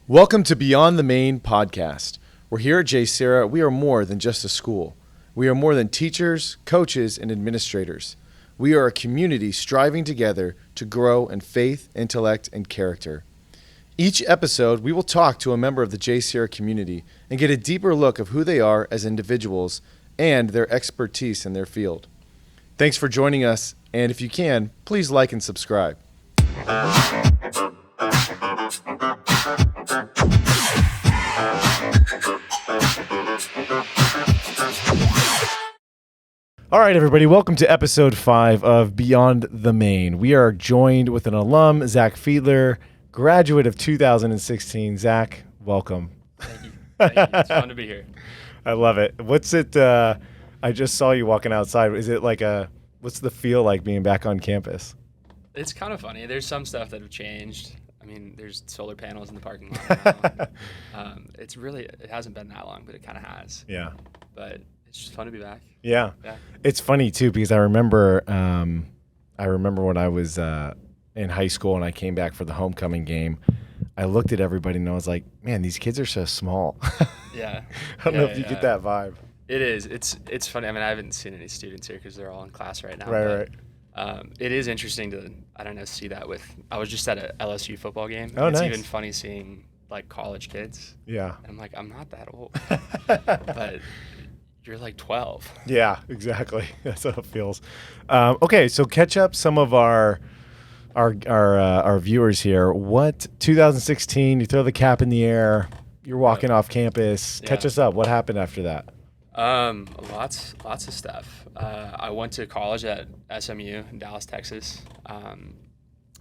Welcome to Beyond the Main podcast. We're here at JSerra. We are more than just a school. We are more than teachers, coaches, and administrators. We are a community striving together to grow in faith, intellect, and character. Each episode, we will talk to a member of the JSerra community and get a deeper look of who they are as individuals and their expertise in their field. Thanks for joining us, and if you can, please like and subscribe. All right, everybody, welcome to episode 5 of Beyond the Main. We are joined with an alum, Zach Fiedler, graduate of 2016. Zach, welcome. Thank you. It's fun to be here. I love it. What's it, I just saw you walking outside. Is it like what's the feel like being back on campus? It's kind of funny. There's some stuff that have changed. I mean, there's solar panels in the parking lot now. It hasn't been that long, but it kind of has. Yeah. But it's just fun to be back. Yeah. It's funny too, because I remember when I was in high school and I came back for the homecoming game, I looked at everybody and I was like, man, these kids are so small. Yeah. I don't know if you get that vibe. It is. It's funny. I mean, I haven't seen any students here because they're all in class right now. Right. It is interesting to, see that I was just at a LSU football game. Oh, it's nice. even funny seeing like college kids. Yeah. And I'm like, I'm not that old. But you're like 12. Yeah, exactly. That's how it feels. Okay, so catch up some of our viewers here. What 2016? You throw the cap in the air. You're walking off campus. Catch us up. What happened after that? Lots of stuff. I went to college at SMU in Dallas, Texas.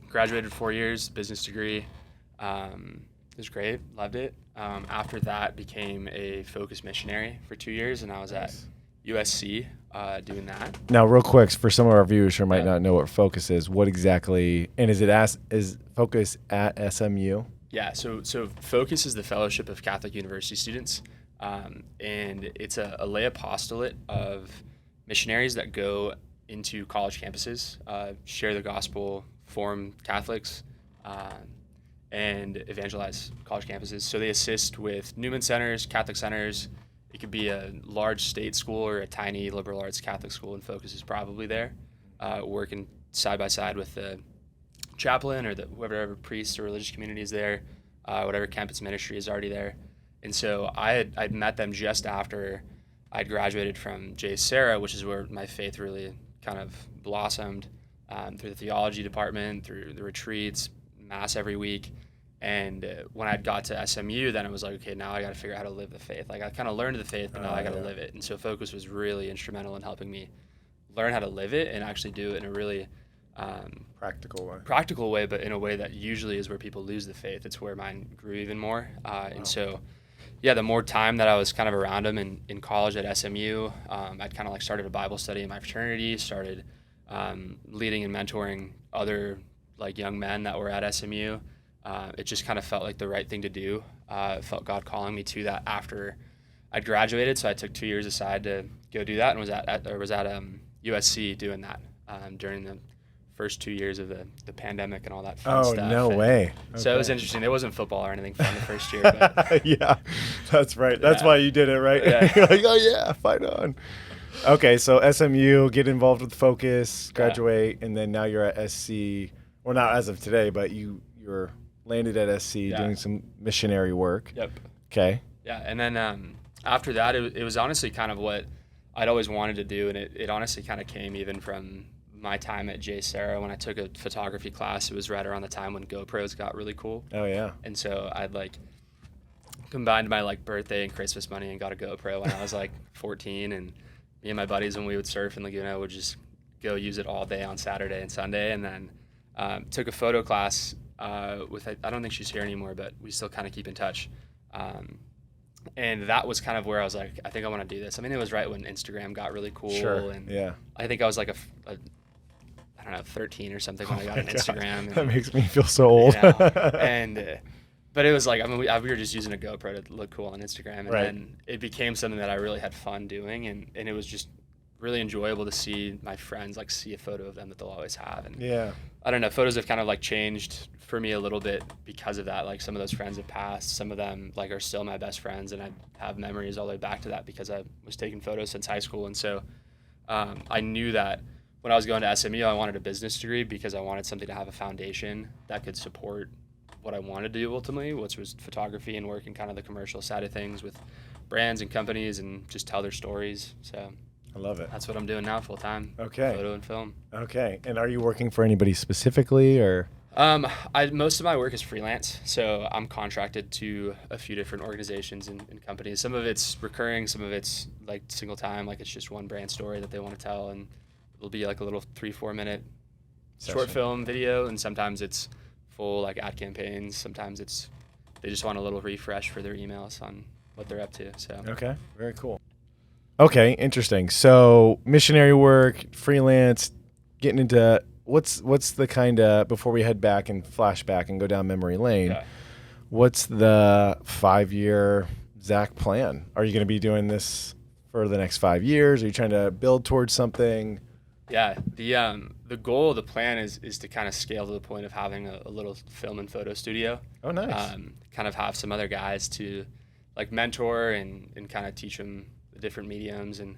Graduated 4 years, business degree. It was great, loved it. After that, became a Focus missionary for 2 years, and I was at USC doing that. Now, real quick, for some of our viewers who might not know what Focus is, what exactly, and is Focus at SMU? Yeah, so Focus is the Fellowship of Catholic University Students, and it's a lay apostolate of missionaries that go into college campuses, share the gospel, form Catholics, and evangelize college campuses. So they assist with Newman Centers, Catholic Centers. It could be a large state school or a tiny liberal arts Catholic school, and Focus is probably there, working side by side with the chaplain or whatever priest or religious community is there, whatever campus ministry is already there. And so I'd met them just after I'd graduated from JSerra, which is where my faith really kind of blossomed, through the theology department, through the retreats, mass every week. And when I got to SMU, then it was like, okay, now I got to figure out how to live the faith. Like I kind of learned the faith, but now I got to live it. And so Focus was really instrumental in helping me learn how to live it and actually do it in a really practical way, but in a way that usually is where people lose the faith. It's where mine grew even more. And so, the more time that I was kind of around them in college at SMU, I'd kind of like started a Bible study in my fraternity, started leading and mentoring other like young men that were at SMU. It just kind of felt like the right thing to do. Felt God calling me to that after I'd graduated. So I took 2 years aside to go do that and was at USC doing that during the first 2 years of the pandemic and all that fun stuff. Oh, no way. Okay. So it was interesting. It wasn't football or anything fun the first year. But yeah, that's right. That's why you did it, right? Yeah. You're like, oh, yeah, fight on. Okay, so SMU, get involved with Focus, graduate, and then now you're at SC. Well, not as of today, but you're landed at SC doing some missionary work. Yep. Okay. Yeah, and then after that, it was honestly kind of what I'd always wanted to do, and it honestly kind of came even from my time at JSerra. When I took a photography class, it was right around the time when GoPros got really cool. Oh, yeah. And so I'd like combined my like birthday and Christmas money and got a GoPro when I was like 14, and me and my buddies, when we would surf in Laguna, would just go use it all day on Saturday and Sunday, and then took a photo class with, I don't think she's here anymore, but we still kind of keep in touch. And that was kind of where I was like, I think I want to do this. I mean, it was right when Instagram got really cool. Sure. And yeah. I think I was like I don't know, 13 or something when I got an Instagram. And, that makes me feel so old. But it was like, I mean, we were just using a GoPro to look cool on Instagram. And right. then it became something that I really had fun doing. And it was just really enjoyable to see my friends like see a photo of them that they'll always have. And Yeah. I don't know, photos have kind of like changed for me a little bit because of that. Like some of those friends have passed, some of them like are still my best friends, and I have memories all the way back to that because I was taking photos since high school. And so I knew that when I was going to SMU, I wanted a business degree because I wanted something to have a foundation that could support what I wanted to do ultimately, which was photography and work in kind of the commercial side of things with brands and companies and just tell their stories. So I love it. that's what I'm doing now full time. Okay. Photo and film. Okay. And are you working for anybody specifically, or? Most of my work is freelance, so I'm contracted to a few different organizations and companies. Some of it's recurring, some of it's like single time, like it's just one brand story that they want to tell, and it'll be like a little 3-4 minute short film video, and sometimes it's full like ad campaigns. Sometimes it's they just want a little refresh for their emails on what they're up to. So Okay, very cool. Okay, interesting. So missionary work, freelance, getting into what's the kind of, before we head back and flash back and go down memory lane, yeah. what's the 5-year Zach plan? Are you going to be doing this for the next 5 years? Are you trying to build towards something? Yeah, the goal, the plan is to kind of scale to the point of having a little film and photo studio. Oh, nice. Kind of have some other guys to like mentor and kind of teach them the different mediums. And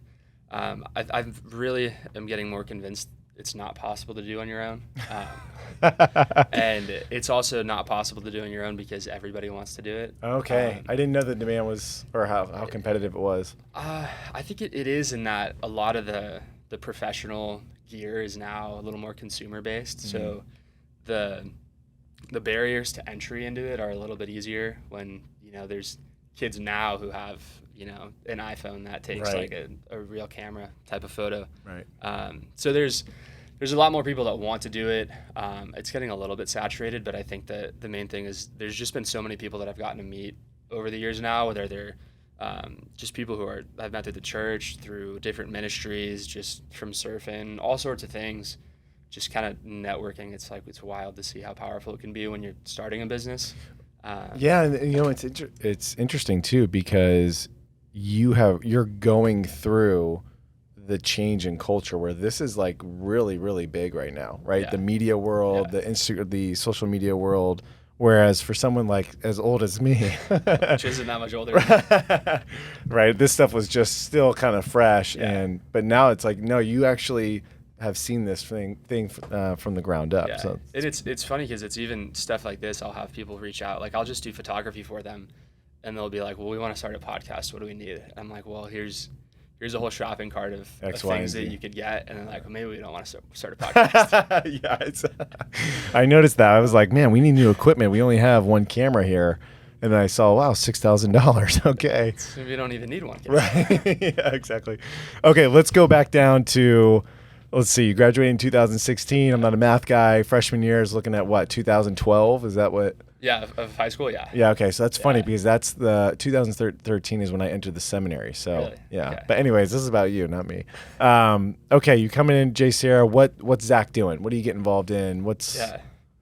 I really am getting more convinced it's not possible to do on your own. And it's also not possible to do on your own because everybody wants to do it. Okay. I didn't know the demand was, or how competitive it was. I think it is in that a lot of the professional gear is now a little more consumer based. Mm-hmm. So the barriers to entry into it are a little bit easier when, there's kids now who have, an iPhone that takes right. like a real camera type of photo. Right. So there's a lot more people that want to do it. It's getting a little bit saturated, but I think that the main thing is there's just been so many people that I've gotten to meet over the years now, whether they're just people who I've met through the church, through different ministries, just from surfing, all sorts of things, just kind of networking. It's wild to see how powerful it can be when you're starting a business. Yeah, and it's interesting too because you're going through the change in culture where this is like really, really big right now, right? Yeah. The media world, the social media world. Whereas for someone like as old as me, which isn't that much older, right? This stuff was just still kind of fresh, yeah. But now it's like, no, you actually have seen this thing from the ground up. Yeah. So it's funny because it's even stuff like this. I'll have people reach out, like I'll just do photography for them, and they'll be like, "Well, we want to start a podcast. What do we need?" I'm like, "Well, here's a whole shopping cart of things that you could get," and then like, well, maybe we don't want to start a podcast. Yeah, I noticed that. I was like, man, we need new equipment. We only have one camera here, and then I saw, wow, $6,000. Okay, so we don't even need one camera. Right? Yeah, exactly. Okay, let's go back down to. Let's see. You graduated in 2016. I'm not a math guy. Freshman year is looking at what, 2012? Is that what? Yeah, of high school, yeah. Yeah, okay. So that's funny because that's the 2013 is when I entered the seminary. So, really? Yeah. Okay. But anyways, this is about you, not me. Okay, you coming in, JSerra. What's Zach doing? What do you get involved in? Yeah.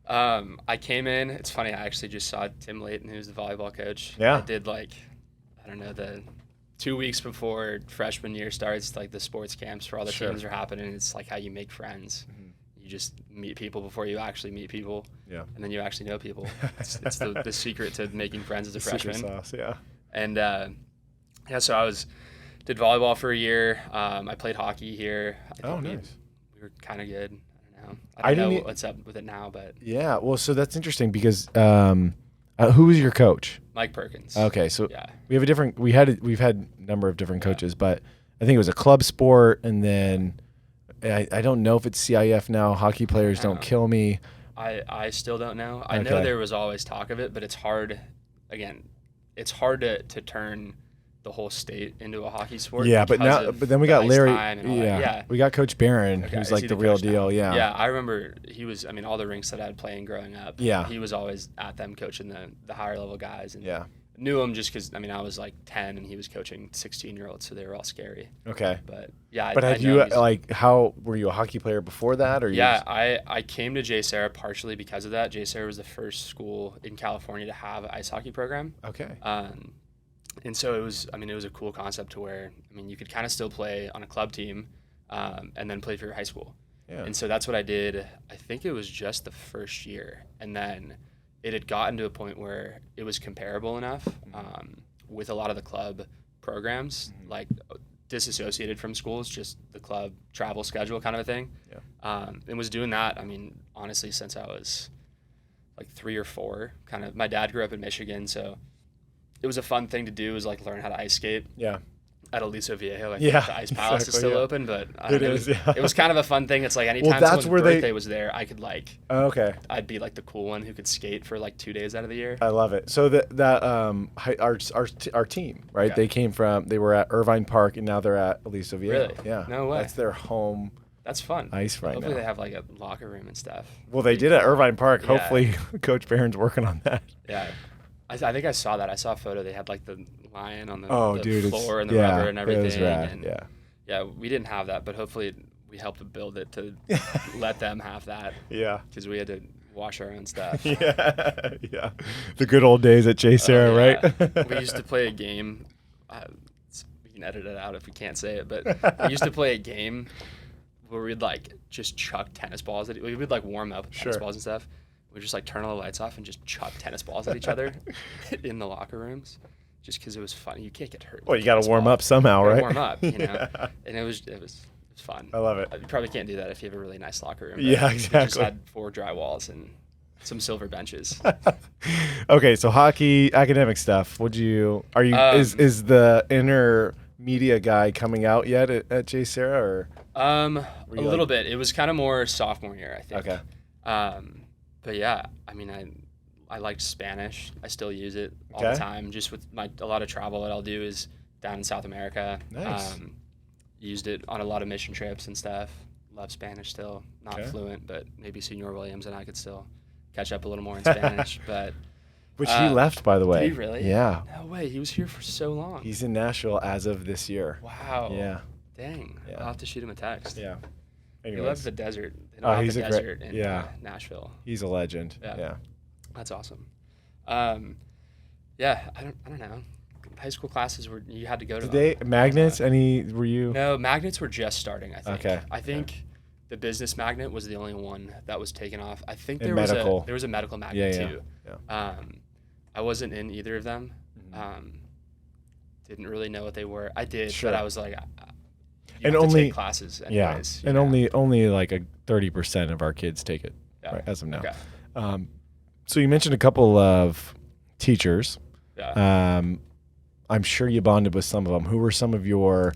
I came in. It's funny. I actually just saw Tim Layton, who's the volleyball coach. Yeah. I did the 2 weeks before freshman year starts, like the sports camps for all the teams are happening. It's like how you make friends. Mm-hmm. You just meet people before you actually meet people. Yeah. And then you actually know people. It's the secret to making friends as a freshman. Secret sauce, yeah. And so I did volleyball for a year. I played hockey here. Nice. We were kind of good. I don't know what's up with it now, but yeah. Well, so that's interesting because who was your coach? Mike Perkins. Okay, so yeah. we've had a number of different coaches, but I think it was a club sport, and then I don't know if it's CIF now. Hockey players don't kill me. I still don't know. I know there was always talk of it, but it's hard. Again, it's hard to turn the whole state into a hockey sport. Yeah, but then we got Larry. Yeah, we got Coach Barron, who's like the real deal. Yeah. Yeah, I remember he was. I mean, all the rinks that I had playing growing up. Yeah. He was always at them coaching the higher level guys. And yeah. Knew him just because I was like 10 and he was coaching 16-year-olds, so they were all scary. Okay. But yeah. But had you how were you a hockey player before that, or? Yeah, I came to JSerra partially because of that. JSerra was the first school in California to have an ice hockey program. Okay. And so it was a cool concept to where, you could kind of still play on a club team, and then played for high school. Yeah. And so that's what I did. I think it was just the first year. And then it had gotten to a point where it was comparable enough with a lot of the club programs, like disassociated from schools, just the club travel schedule kind of a thing. Yeah. And was doing that, I mean, honestly, since I was like 3 or 4. Kind of, my dad grew up in Michigan, so it was a fun thing to do, was like learn how to ice skate. Yeah. At Aliso Viejo, I think the Ice Palace is still open, but it was kind of a fun thing. It's like anytime someone's birthday was there, I could like, I'd be like the cool one who could skate for like 2 days out of the year. I love it. So our team, right? Yeah. They were at Irvine Park, and now they're at Aliso Viejo. Really? Yeah. No way. That's their home. That's fun. Ice right Hopefully now. they have like a locker room and stuff. Well, they did at Irvine Park. Yeah. Hopefully, Coach Barron's working on that. Yeah. I think I saw that. I saw a photo. They had like the lion on the floor and the rubber and everything. It was rad. And yeah, we didn't have that, but hopefully we helped build it to let them have that. Yeah. Because we had to wash our own stuff. Yeah. The good old days at JSerra, right? We used to play a game. We can edit it out if we can't say it, but we used to play a game where we'd like just chuck tennis balls at we would like warm up with tennis balls and stuff. We'd just like turn all the lights off and just chuck tennis balls at each other in the locker rooms, just because it was fun. You can't get hurt. Well, you got to warm up somehow, right? Warm up, you know. And it was fun. I love it. You probably can't do that if you have a really nice locker room. Yeah, exactly. We just had 4 dry walls and some silver benches. Okay, so hockey, academic stuff. Is the inner media guy coming out yet at JSerra, or? A little bit. It was kind of more sophomore year, I think. Okay. But yeah, I mean, I liked Spanish. I still use it all the time. Just with a lot of travel, what I'll do is down in South America. Nice. Used it on a lot of mission trips and stuff. Love Spanish still. Not fluent, but maybe Senor Williams and I could still catch up a little more in Spanish. But which he left, by the way. Did he really? Yeah. No way. He was here for so long. He's in Nashville as of this year. Wow. Yeah. Dang. Yeah. I'll have to shoot him a text. Yeah. Anyways. He loves the desert. They don't have the desert in Nashville. He's a legend. Yeah. That's awesome. Yeah, I don't know. High school classes you had to go to. Did they magnets? Were you? No, magnets were just starting, I think. Okay. I think the business magnet was the only one that was taken off. I think there was a medical magnet too. Yeah. I wasn't in either of them. Didn't really know what they were. I did, Sure. but I was like, and have only to take classes anyways. Yeah, and only like a 30% of our kids take it right, as of now. Okay. So you mentioned a couple of teachers. Yeah. I'm sure you bonded with some of them. Who were some of your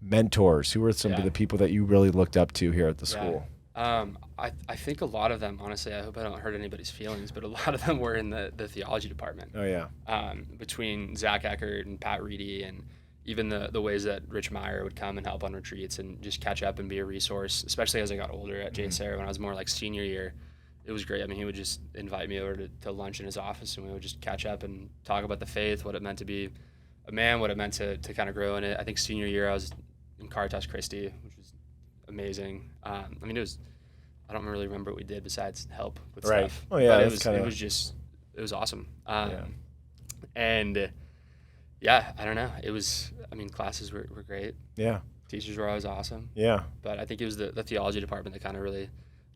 mentors? Who were some of the people that you really looked up to here at the school? I think a lot of them, honestly, I hope I don't hurt anybody's feelings, but a lot of them were in the theology department. Oh, yeah. Between Zach Eckert and Pat Reedy, and even the ways that Rich Meyer would come and help on retreats and just catch up and be a resource, especially as I got older at JSerra. When I was more like senior year, it was great. I mean, he would just invite me over to lunch in his office, and we would just catch up and talk about the faith, what it meant to be a man, what it meant to kind of grow in it. I think senior year I was in Caritas Christi, which was amazing. I mean, I don't really remember what we did besides help with stuff. Oh yeah, but it was awesome. And yeah, I don't know. Classes were great. Yeah. Teachers were always awesome. Yeah. But I think it was the theology department that kind of really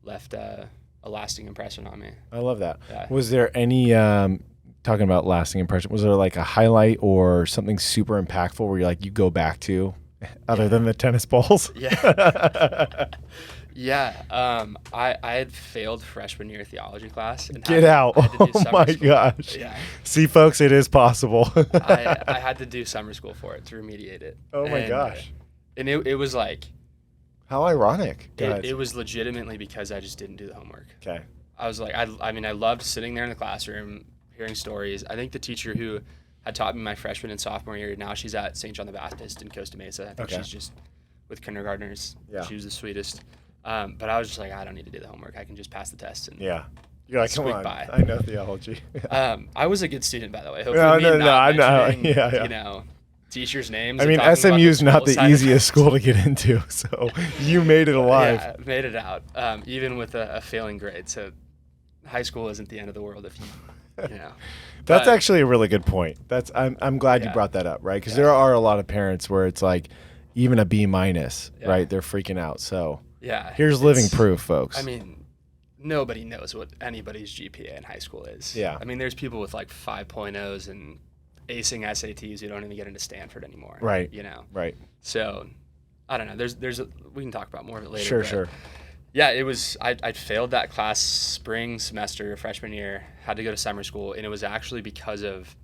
left a lasting impression on me. I love that. Yeah. Was there any, talking about lasting impression, was there like a highlight or something super impactful where you go back to other than the tennis balls? Yeah. Yeah. I had failed freshman year theology class. And Get out. Oh my gosh. Yeah. See, folks, it is possible. I had to do summer school for it to remediate it. Oh my gosh. And it was like, how ironic. It was legitimately because I just didn't do the homework. Okay. I was like, I loved sitting there in the classroom, hearing stories. I think the teacher who had taught me my freshman and sophomore year, now she's at St. John the Baptist in Costa Mesa. I think she's just with kindergartners. Yeah. She was the sweetest. But I was just like, I don't need to do the homework. I can just pass the test and you're like, come on, by. I know theology. I was a good student, by the way. Hopefully I know. You know, teachers' names. I mean, SMU's not the easiest school to get into, so you made it alive. Yeah, made it out, even with a failing grade. So high school isn't the end of the world if you know. That's actually a really good point. I'm glad you brought that up, right? Because there are a lot of parents where it's like, even a B-, right? They're freaking out. So here's living proof, folks. I mean, nobody knows what anybody's GPA in high school is. Yeah. I mean, there's people with like 5.0s and acing SATs who don't even get into Stanford anymore. Right. Right. So I don't know. We can talk about more of it later. Sure. Yeah, it was, I failed that class spring semester, freshman year, had to go to summer school. And it was actually because of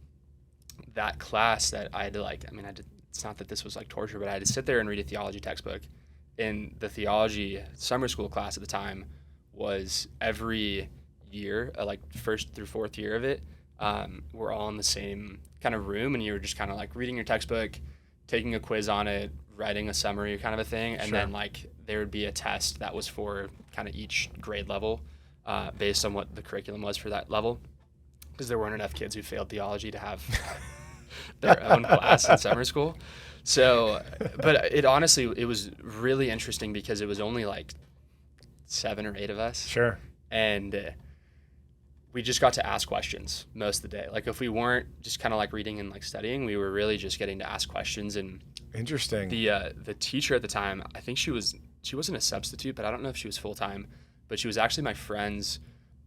that class that I had to it's not that this was like torture, but I had to sit there and read a theology textbook. And the theology summer school class at the time was every year, like first through fourth year of it, we're all in the same kind of room, and you were just kind of like reading your textbook, taking a quiz on it, writing a summary kind of a thing, and then like there would be a test that was for kind of each grade level based on what the curriculum was for that level, because there weren't enough kids who failed theology to have their own class in summer school. So, but it honestly, it was really interesting because it was only like 7 or 8 of us. Sure. And we just got to ask questions most of the day. Like if we weren't just kind of like reading and like studying, we were really just getting to ask questions. And interesting. The teacher at the time, I think she wasn't a substitute, but I don't know if she was full-time, but she was actually my friend's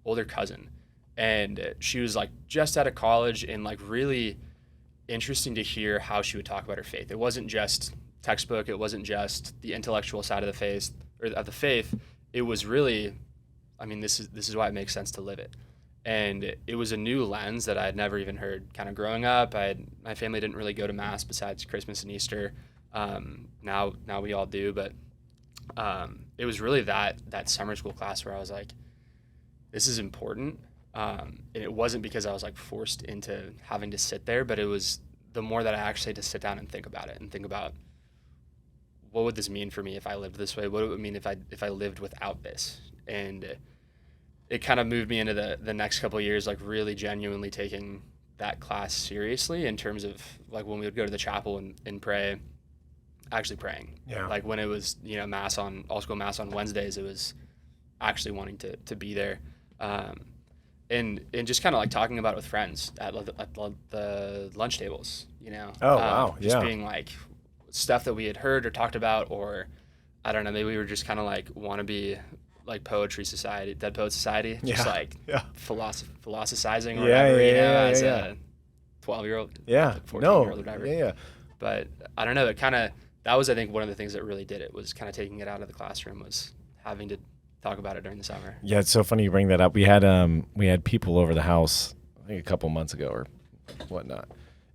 older cousin. And she was like just out of college, and like really interesting to hear how she would talk about her faith. It wasn't just textbook. It wasn't just the intellectual side of the faith. It was really, I mean, this is why it makes sense to live it. And it was a new lens that I had never even heard kind of growing up. My family didn't really go to Mass besides Christmas and Easter. Now we all do, but it was really that summer school class where I was like, this is important. And it wasn't because I was like forced into having to sit there, but it was the more that I actually had to sit down and think about it and think about what would this mean for me if I lived this way? What would it mean if I lived without this? And it kind of moved me into the next couple of years, like really genuinely taking that class seriously in terms of like when we would go to the chapel and pray, actually praying. Yeah. Like when it was, Mass on all school Mass on Wednesdays, it was actually wanting to be there. And just kind of like talking about it with friends at the lunch tables, Oh, wow. Just being like stuff that we had heard or talked about, or I don't know, maybe we were just kind of like wannabe like poetry society, Dead Poet Society, just philosophizing or whatever, as a 12-year-old, 14-year-old, whatever. Yeah. But I don't know, that was, I think, one of the things that really did it, was kind of taking it out of the classroom, was having to talk about it during the summer. Yeah, it's so funny you bring that up. We had people over the house, I think a couple months ago or whatnot,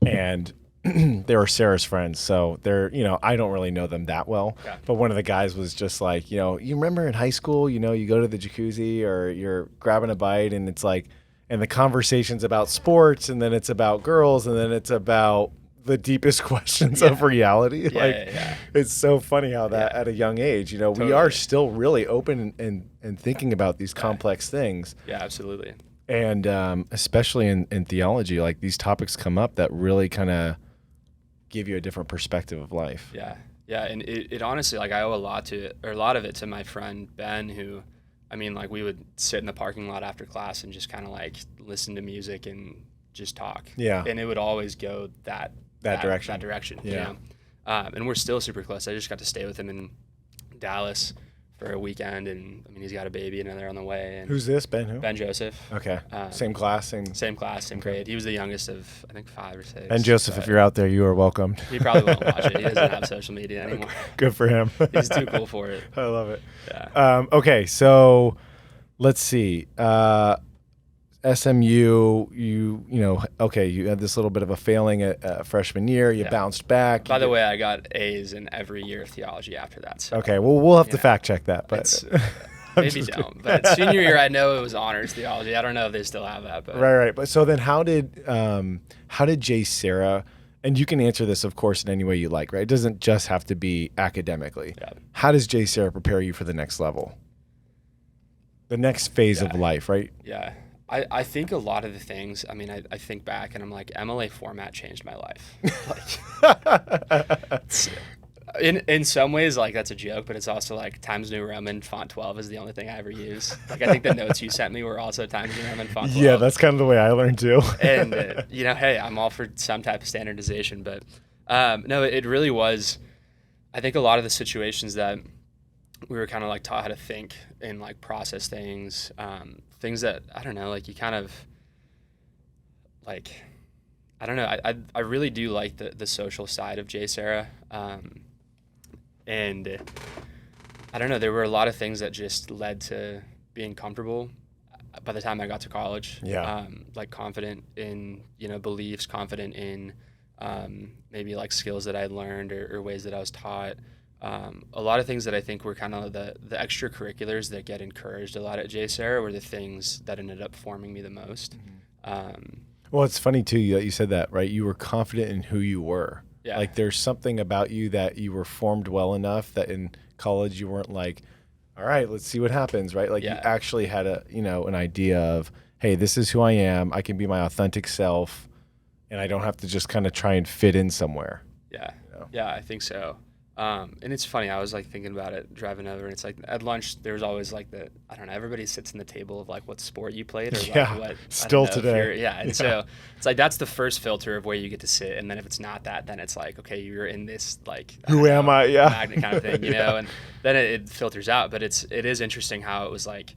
and they were Sarah's friends, so they're, I don't really know them that well, but one of the guys was just like, you remember in high school, you go to the jacuzzi or you're grabbing a bite, and it's like, and the conversation's about sports, and then it's about girls, and then it's about the deepest questions of reality. It's so funny how that at a young age, totally. We are still really open and thinking about these complex things. Yeah, absolutely. And especially in theology, like these topics come up that really kind of give you a different perspective of life. Yeah. And it honestly, like I owe a lot of it to my friend Ben, who, I mean, like we would sit in the parking lot after class and just kind of like listen to music and just talk. Yeah. And it would always go that direction. Yeah. And we're still super close. I just got to stay with him in Dallas for a weekend, and I mean, he's got a baby and they're on the way. And who's this? Ben who? Ben Joseph. Okay. Same class, same grade. He was the youngest of, I think, 5 or 6. Ben Joseph, if you're out there, you are welcomed. He probably won't watch it. He doesn't have social media anymore. Good for him. He's too cool for it. I love it. Yeah. Okay, so let's see. SMU, you had this little bit of a failing at freshman year. You bounced back. By the way, I got A's in every year of theology after that. So, okay, well, we'll have to fact check that, but maybe don't. But senior year, I know it was honors theology. I don't know if they still have that. But. Right. But so then, how did JSerra? And you can answer this, of course, in any way you like. Right? It doesn't just have to be academically. Yeah. How does JSerra prepare you for the next level, the next phase of life? Right? Yeah. I think a lot of the things, I mean, I think back and I'm like, MLA format changed my life. In some ways, like, that's a joke, but it's also like Times New Roman font 12 is the only thing I ever use. Like, I think the notes you sent me were also Times New Roman font 12. Yeah, that's kind of the way I learned too. And, hey, I'm all for some type of standardization, but no, it really was, I think a lot of the situations that we were kind of like taught how to think and like process things, things that, I don't know, like you kind of like, I don't know. I really do like the social side of JSerra. And I don't know, there were a lot of things that just led to being comfortable by the time I got to college. Yeah. Like confident in, beliefs, confident in maybe like skills that I learned or ways that I was taught. A lot of things that I think were kind of the extracurriculars that get encouraged a lot at JSerra were the things that ended up forming me the most. Well, it's funny too that you said that, right? You were confident in who you were. Yeah. Like there's something about you that you were formed well enough that in college you weren't like, all right, let's see what happens, right? Like you actually had an idea of, hey, this is who I am. I can be my authentic self and I don't have to just kind of try and fit in somewhere. Yeah. Yeah, I think so. And it's funny, I was like thinking about it driving over, and it's like at lunch there was always like I don't know, everybody sits in the table of like what sport you played or like what still today. And so it's like that's the first filter of where you get to sit, and then if it's not that, then it's like, okay, you're in this like who am I? Yeah, magnet kind of thing, and then it filters out. But it is interesting how it was like,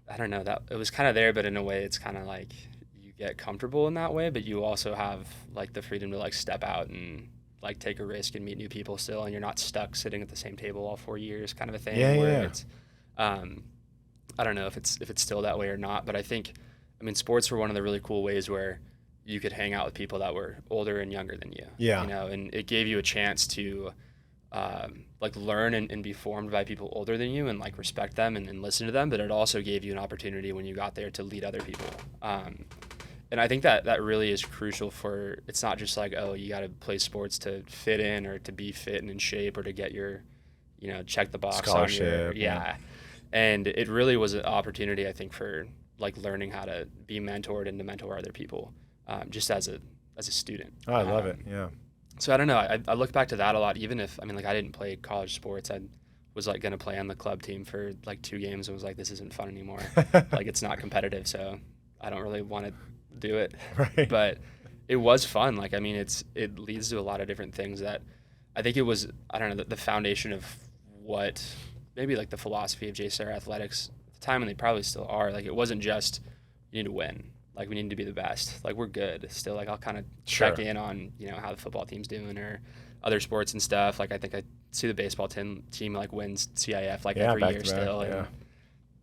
I don't know, that it was kind of there, but in a way it's kind of like you get comfortable in that way, but you also have like the freedom to like step out and like take a risk and meet new people still, and you're not stuck sitting at the same table all 4 years kind of a thing. It's I don't know if it's still that way or not, but I mean sports were one of the really cool ways where you could hang out with people that were older and younger than you. And it gave you a chance to like learn and be formed by people older than you and like respect them and listen to them, but it also gave you an opportunity when you got there to lead other people. And I think that really is crucial for, it's not just like, oh, you got to play sports to fit in or to be fit and in shape or to get your, check the box scholarship. On your, And it really was an opportunity, I think, for like learning how to be mentored and to mentor other people, just as a student. Oh, I love it. Yeah. So I don't know. I look back to that a lot, even if, I mean, like I didn't play college sports. I was like going to play on the club team for like 2 games and was like, this isn't fun anymore. Like it's not competitive. So I don't really want to do it. Right. But it was fun. Like, I mean, it leads to a lot of different things that I think it was, I don't know, the foundation of what maybe like the philosophy of JSerra athletics at the time, and they probably still are. Like, it wasn't just you need to win. Like, we need to be the best. Like, we're good still. Like, I'll kind of check in on, how the football team's doing or other sports and stuff. Like, I think I see the baseball team like wins CIF like every year still. And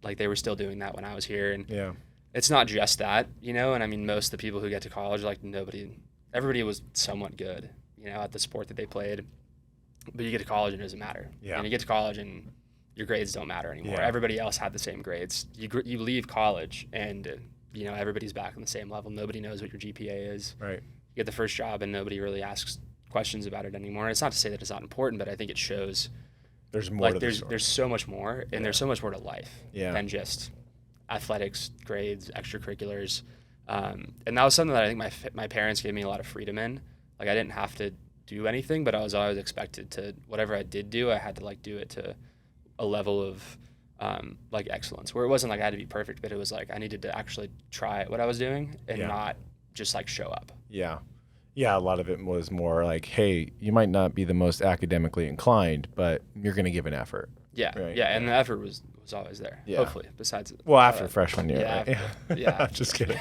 like, they were still doing that when I was here. And it's not just that, and I mean, most of the people who get to college, like everybody was somewhat good, at the sport that they played. But you get to college and it doesn't matter. Yeah. And you get to college and your grades don't matter anymore. Yeah. Everybody else had the same grades. You leave college and, everybody's back on the same level. Nobody knows what your GPA is. Right. You get the first job and nobody really asks questions about it anymore. It's not to say that it's not important, but I think it shows there's more like there's so much more, and there's so much more to life than just athletics, grades, extracurriculars. And that was something that I think my parents gave me a lot of freedom in. Like, I didn't have to do anything, but I was always expected to, whatever I did do, I had to like do it to a level of like excellence, where it wasn't like I had to be perfect, but it was like I needed to actually try what I was doing and not just like show up. Yeah. A lot of it was more like, hey, you might not be the most academically inclined, but you're going to give an effort. Yeah. Right? Yeah. And the effort was always there. Yeah. Hopefully, besides. Well, after freshman year. Yeah. Right? Yeah. Just kidding.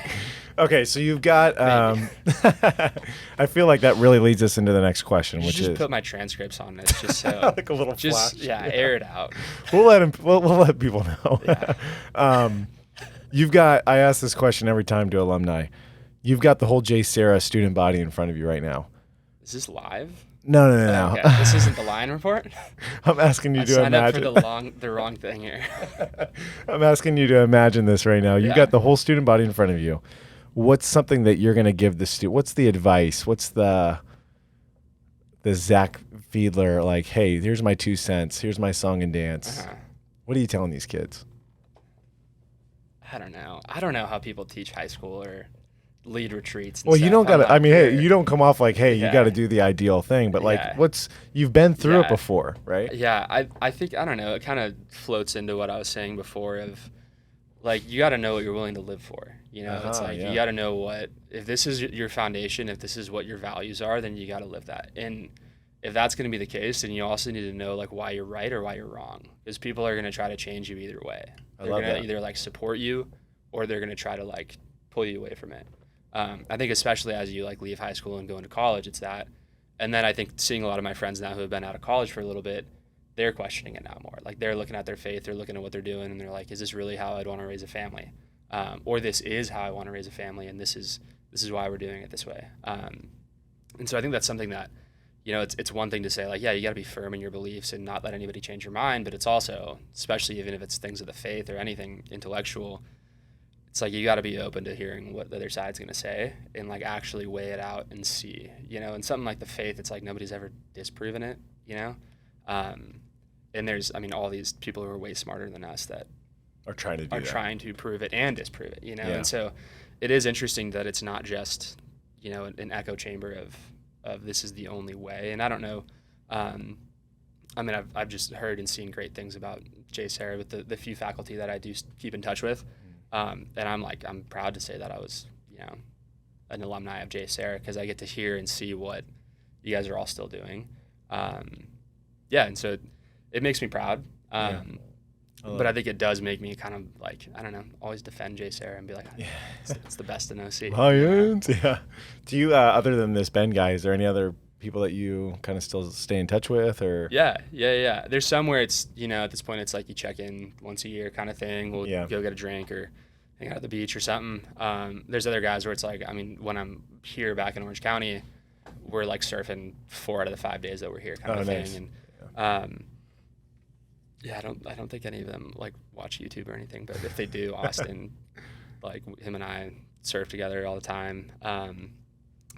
Okay. So you've got, I feel like that really leads us into the next question, which is. Put my transcripts on it just so. Like a little flash. Yeah. Air it out. We'll let people know. Yeah. You've got, I ask this question every time to alumni. You've got the whole JSerra student body in front of you right now. Is this live? No. Okay. This isn't the line report? I'm asking you to imagine. I signed up for the wrong thing here. I'm asking you to imagine this right now. You've got the whole student body in front of you. What's something that you're going to give the student? What's the advice? What's the Zach Fiedler, like, hey, here's my 2 cents. Here's my song and dance. Uh-huh. What are you telling these kids? I don't know. I don't know how people teach high school or lead retreats. Well, you don't got to, I mean, hey, you don't come off like, hey, you got to do the ideal thing, but like you've been through it before, right? Yeah. I think, I don't know, it kind of floats into what I was saying before of like, you got to know what you're willing to live for. It's like, you got to know if this is your foundation, if this is what your values are, then you got to live that. And if that's going to be the case, then you also need to know like why you're right or why you're wrong, because people are going to try to change you either way. They're going to either like support you or they're going to try to like pull you away from it. I think especially as you like leave high school and go into college, it's that. And then I think seeing a lot of my friends now who have been out of college for a little bit, they're questioning it now more. Like they're looking at their faith, they're looking at what they're doing, and they're like, is this really how I'd want to raise a family? Or this is how I want to raise a family, and this is why we're doing it this way. And so I think that's something that, you know, it's one thing to say like, yeah, you got to be firm in your beliefs and not let anybody change your mind. But it's also, especially even if it's things of the faith or anything intellectual, it's like you got to be open to hearing what the other side's going to say and like actually weigh it out and see, you know. And something like the faith, it's like nobody's ever disproven it, you know. And there's, I mean, all these people who are way smarter than us that are trying to prove it and disprove it, you know. Yeah. And so it is interesting that it's not just, you know, an echo chamber of this is the only way. And I don't know, I mean, I've just heard and seen great things about JSerra with the few faculty that I do keep in touch with. And I'm proud to say that I was, you know, an alumni of JSerra, because I get to hear and see what you guys are all still doing. Yeah, and so it makes me proud. But I think it does make me kind of like, I don't know, always defend JSerra and be like, yeah, it's the best in OC. Lions, yeah. Do you, other than this Ben guy, is there any other people that you kind of still stay in touch with, or? Yeah. There's some where it's, you know, at this point it's like you check in once a year kind of thing. We'll go get a drink or hang out at the beach or something. There's other guys where it's like, I mean, when I'm here back in Orange County, we're like surfing 4 out of the 5 days that we're here kind of thing. Nice. And yeah, I don't think any of them like watch YouTube or anything, but if they do, Austin, like him and I surf together all the time.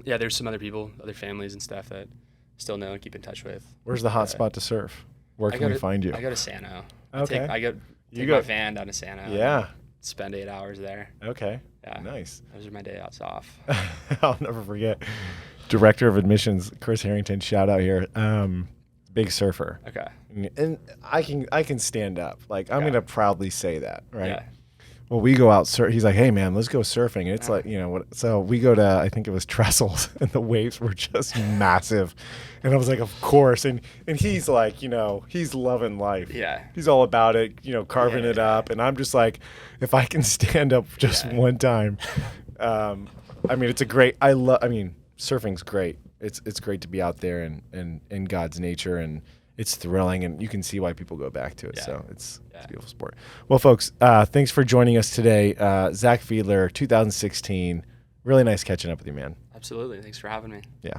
Yeah, there's some other people, other families and stuff that still know and keep in touch with. Where's the hot spot to surf? Where can we find you? I go to Sano. Okay. I take my van down to Sano. Yeah. Spend 8 hours there. Okay. Yeah. Nice. Those are my day outs off. I'll never forget. Director of Admissions, Chris Harrington, shout out here. Big surfer. Okay. And I can stand up. Like, I'm going to proudly say that, right? Yeah. Well, we go out he's like, hey man, let's go surfing. And it's like, you know what? So we go to, I think it was Trestles, and the waves were just massive. And I was like, of course. And he's like, you know, he's loving life. Yeah. He's all about it, you know, carving it up. And I'm just like, if I can stand up just one time. I mean, it's a great, surfing's great. It's great to be out there and in God's nature, and it's thrilling, and you can see why people go back to it. Yeah. So it's a beautiful sport. Well, folks, thanks for joining us today. Zach Fiedler, 2016. Really nice catching up with you, man. Absolutely. Thanks for having me. Yeah.